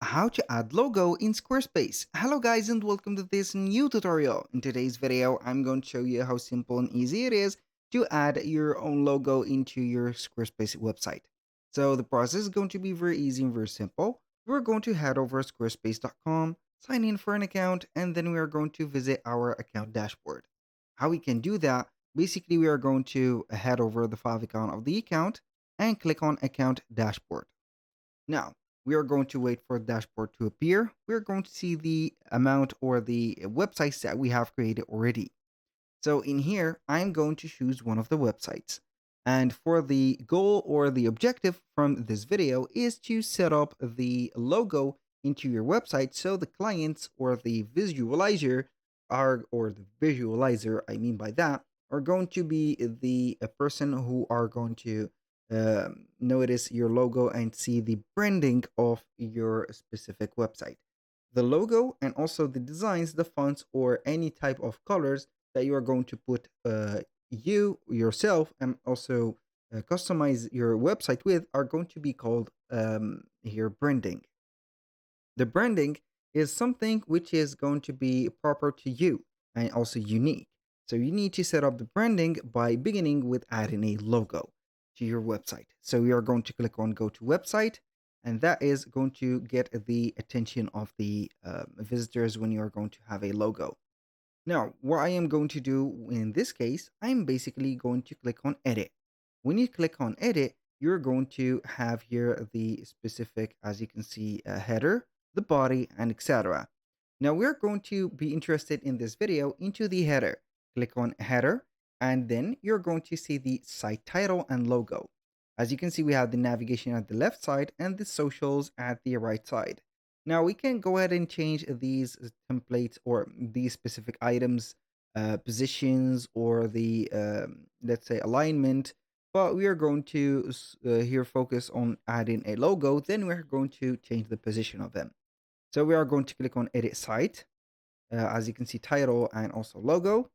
how to add logo in Squarespace. Hello guys and welcome to this new tutorial. In today's video, I'm going to show you how simple and easy it is to add your own logo into your Squarespace website. So the process is going to be very easy and very simple. We're going to head over to squarespace.com, sign in for an account, and then we are going to visit our account dashboard. How we can do that, basically we are going to head over the favicon of the account and click on account dashboard. Now, we are going to wait for the dashboard to appear. We're going to see the amount or the websites that we have created already. So in here, I'm going to choose one of the websites. And for the goal or the objective from this video is to set up the logo into your website so the clients or the visualizer or the visualizer, I mean by that, are going to be the person who are going to notice your logo and see the branding of your specific website. The logo and also the designs, the fonts, or any type of colors that you are going to put you yourself and also customize your website with are going to be called here branding. The branding is something which is going to be proper to you and also unique. So you need to set up the branding by beginning with adding a logo to your website. So we are going to click on go to website, and that is going to get the attention of the visitors when you are going to have a logo. Now, what I am going to do in this case, I'm basically going to click on edit. When you click on edit, you're going to have here the specific, as you can see, header, the body, and etc. Now we're going to be interested in this video into the header. Click on header, and then you're going to see the site title and logo. As you can see, we have the navigation at the left side and the socials at the right side. Now we can go ahead and change these templates or these specific items, positions, or the let's say alignment. But we are going to here focus on adding a logo. Then we're going to change the position of them. So we are going to click on edit site. As you can see, title and also logo.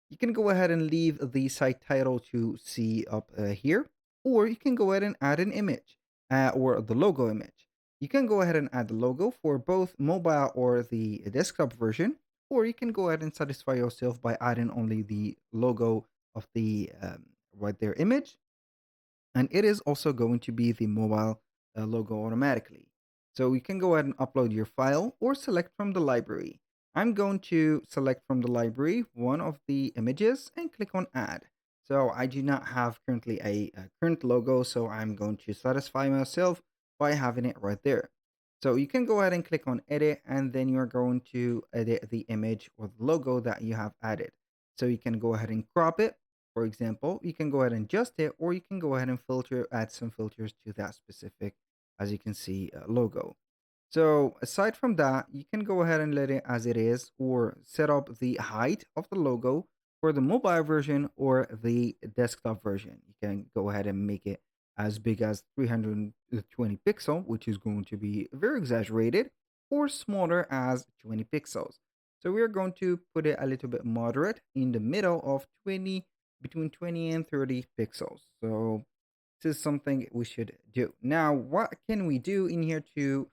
You can go ahead and leave the site title to see up here, or you can go ahead and add an image or the logo image. You can go ahead and add the logo for both mobile or the desktop version, or you can go ahead and satisfy yourself by adding only the logo of the right there image, and it is also going to be the mobile logo automatically. So you can go ahead and upload your file or select from the library. I'm going to select from the library one of the images and click on add. So I do not have currently a current logo, so I'm going to satisfy myself by having it right there. So you can go ahead and click on edit, and then you're going to edit the image or the logo that you have added. So you can go ahead and crop it. For example, you can go ahead and adjust it, or you can go ahead and add some filters to that specific, as you can see, logo. So aside from that, you can go ahead and let it as it is, or set up the height of the logo for the mobile version or the desktop version. You can go ahead and make it as big as 320 pixel, which is going to be very exaggerated, or smaller as 20 pixels. So we're going to put it a little bit moderate in the middle of 20, between 20 and 30 pixels. So this is something we should do. Now, what can we do in here to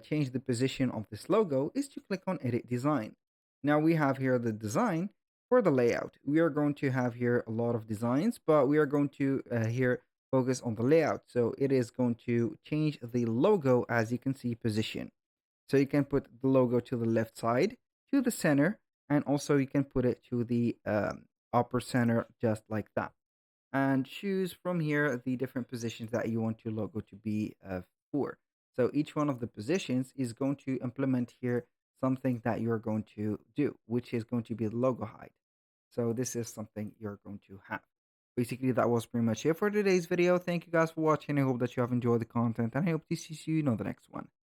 change the position of this logo is to click on edit design. Now we have here the design for the layout. We are going to have here a lot of designs, but we are going to here focus on the layout. So it is going to change the logo, as you can see, position. So you can put the logo to the left side, to the center, and also you can put it to the upper center just like that. And choose from here the different positions that you want your logo to be for. So each one of the positions is going to implement here something that you're going to do, which is going to be the logo height. So this is something you're going to have. Basically, that was pretty much it for today's video. Thank you guys for watching. I hope that you have enjoyed the content, and I hope to see you in the next one.